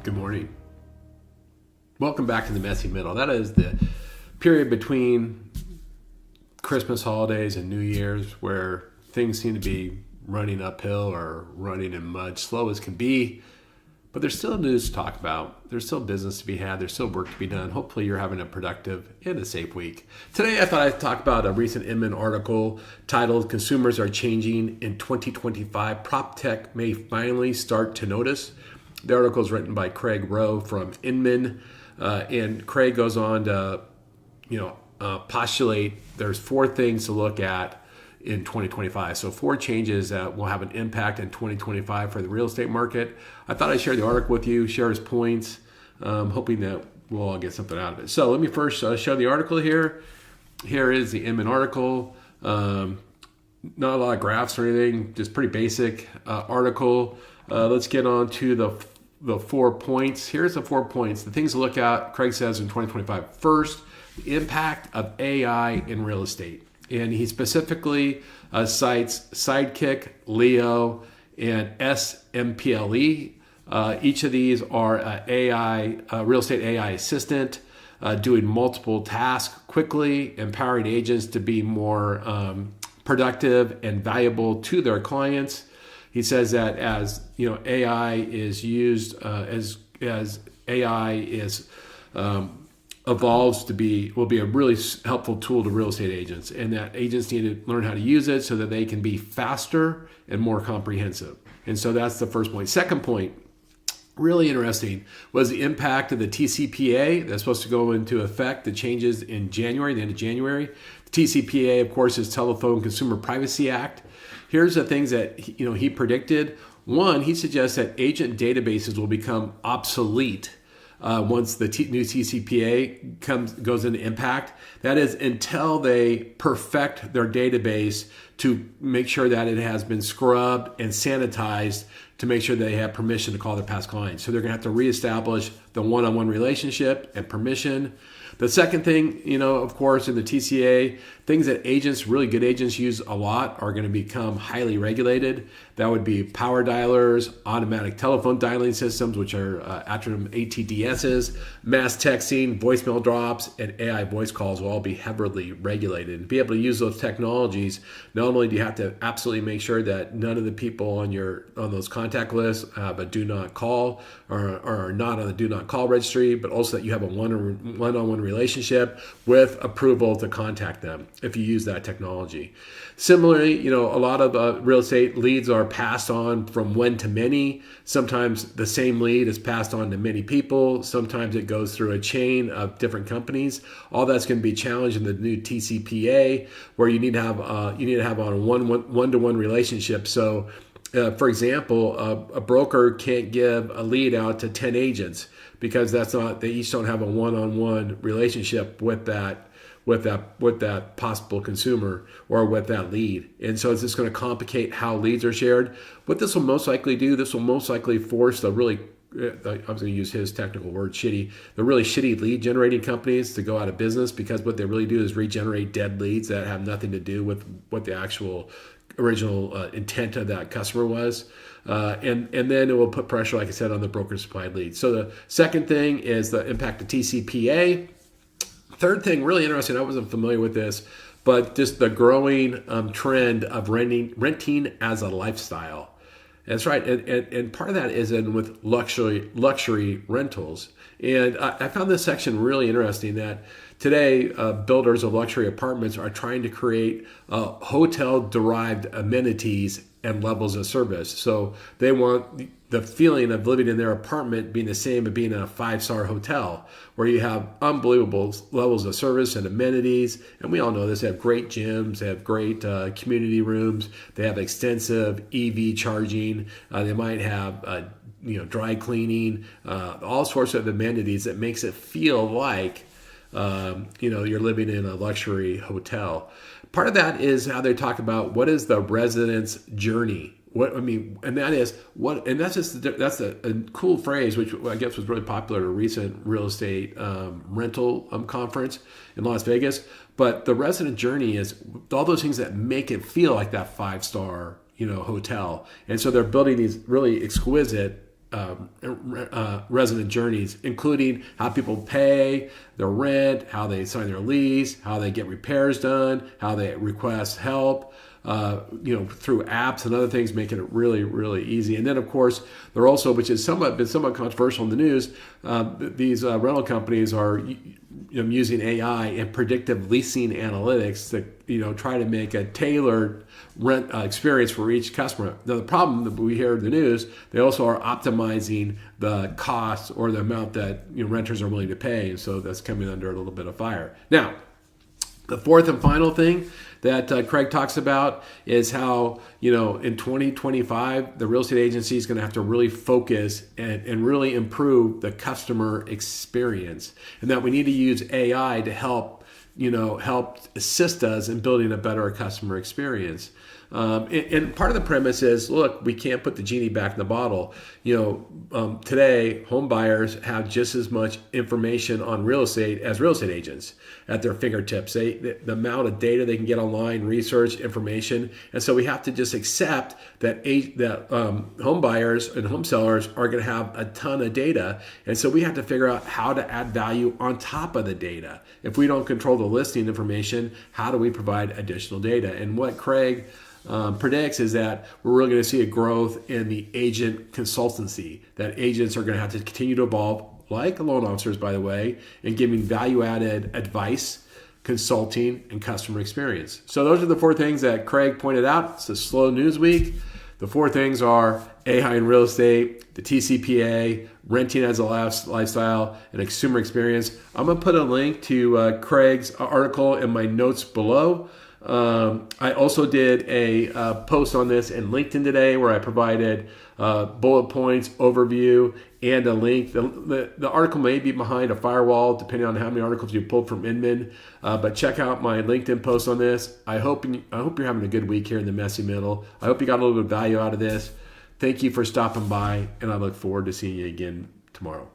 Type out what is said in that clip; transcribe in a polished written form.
Good morning. Welcome back to the messy middle. That is the period between Christmas holidays and New Year's where things seem to be running uphill or running in mud, slow as can be. But there's still news to talk about. There's still business to be had. There's still work to be done. Hopefully you're having a productive and a safe week. Today I thought I'd talk about a recent Inman article titled "Consumers Are Changing in 2025. Proptech May Finally Start to Notice." The article is written by Craig Rowe from Inman. And Craig goes on to postulate there's 4 things to look at in 2025. So 4 changes that will have an impact in 2025 for the real estate market. I thought I'd share the article with you, share his points, hoping that we'll all get something out of it. So let me first show the article here. Here is the Inman article. Not a lot of graphs or anything, just pretty basic article. Let's get on to the 4 points. Here's the 4 points. The things to look at, Craig says, in 2025. First, the impact of AI in real estate. And he specifically cites Sidekick, Leo, and SMPLE. Each of these are real estate AI assistant, doing multiple tasks quickly, empowering agents to be more productive and valuable to their clients. He says that as AI is used, as AI is evolves will be a really helpful tool to real estate agents, and that agents need to learn how to use it so that they can be faster and more comprehensive. And so that's the first point. Second point, really interesting, was the impact of the TCPA that's supposed to go into effect, the changes in January, the end of January. The TCPA, of course, is Telephone Consumer Privacy Act. Here's the things that he predicted. One, he suggests that agent databases will become obsolete once the new TCPA goes into impact. That is, until they perfect their database to make sure that it has been scrubbed and sanitized to make sure they have permission to call their past clients. So they're going to have to reestablish the one-on-one relationship and permission. The second thing, of course, in the TCA, things that agents, really good agents, use a lot are going to become highly regulated. That would be power dialers, automatic telephone dialing systems, which are acronym ATDSs, mass texting, voicemail drops, and AI voice calls will all be heavily regulated. To be able to use those technologies, not only do you have to absolutely make sure that none of the people on those contact lists have a do not call or are not on the do not call registry, but also that you have a one-on-one relationship with approval to contact them if you use that technology. Similarly, a lot of real estate leads are passed on from one to many. Sometimes the same lead is passed on to many people. Sometimes it goes through a chain of different companies. All that's going to be challenged in the new TCPA, where you need to have on a one-to-one relationship. So, for example, a broker can't give a lead out to 10 agents because they each don't have a one-on-one relationship with that possible consumer or with that lead. And so it's just going to complicate how leads are shared. What this will most likely do, this will most likely force the really, I was going to use his technical word, the really shitty lead generating companies to go out of business, because what they really do is regenerate dead leads that have nothing to do with what the actual original intent of that customer was. And then it will put pressure, like I said, on the broker supplied leads. So the second thing is the impact of TCPA. Third thing, really interesting, I wasn't familiar with this, but just the growing trend of renting as a lifestyle. That's right, and part of that is in with luxury rentals. And I found this section really interesting, that today builders of luxury apartments are trying to create hotel-derived amenities and levels of service. So they want the feeling of living in their apartment being the same as being in a 5-star hotel, where you have unbelievable levels of service and amenities. And we all know this. They have great gyms. They have great community rooms. They have extensive EV charging. They might have dry cleaning, all sorts of amenities that makes it feel like you're living in a luxury hotel. Part of that is how they talk about what is the resident's journey. That's a cool phrase, which I guess was really popular at a recent real estate rental conference in Las Vegas. But the resident journey is all those things that make it feel like that 5-star hotel. And so they're building these really exquisite resident journeys, including how people pay their rent, how they sign their lease, how they get repairs done, how they request help, through apps and other things, making it really, really easy. And then, of course, they're also, which has been somewhat controversial in the news, these rental companies are using AI and predictive leasing analytics to try to make a tailored rent experience for each customer. Now, the problem that we hear in the news, they also are optimizing the cost or the amount that renters are willing to pay, and so that's coming under a little bit of fire. Now, the fourth and final thing that Craig talks about is how, in 2025, the real estate agency is going to have to really focus and really improve the customer experience, and that we need to use AI to help assist us in building a better customer experience. And part of the premise is, look, we can't put the genie back in the bottle. Today, home buyers have just as much information on real estate as real estate agents at their fingertips. The amount of data they can get online, research, information. And so we have to just accept that home buyers and home sellers are going to have a ton of data. And so we have to figure out how to add value on top of the data. If we don't control the listing information, how do we provide additional data? And what Craig predicts is that we're really going to see a growth in the agent consultancy, that agents are going to have to continue to evolve, like loan officers, by the way, in giving value-added advice, consulting, and customer experience. So those are the four things that Craig pointed out. It's a slow news week. The four things are AI in real estate, the TCPA, renting as a lifestyle, and consumer experience. I'm going to put a link to Craig's article in my notes below. I also did a post on this in LinkedIn today where I provided bullet points, overview, and a link. The article may be behind a firewall depending on how many articles you pulled from Inman, but check out my LinkedIn post on this. I hope you're having a good week here in the messy middle. I hope you got a little bit of value out of this. Thank you for stopping by, and I look forward to seeing you again tomorrow.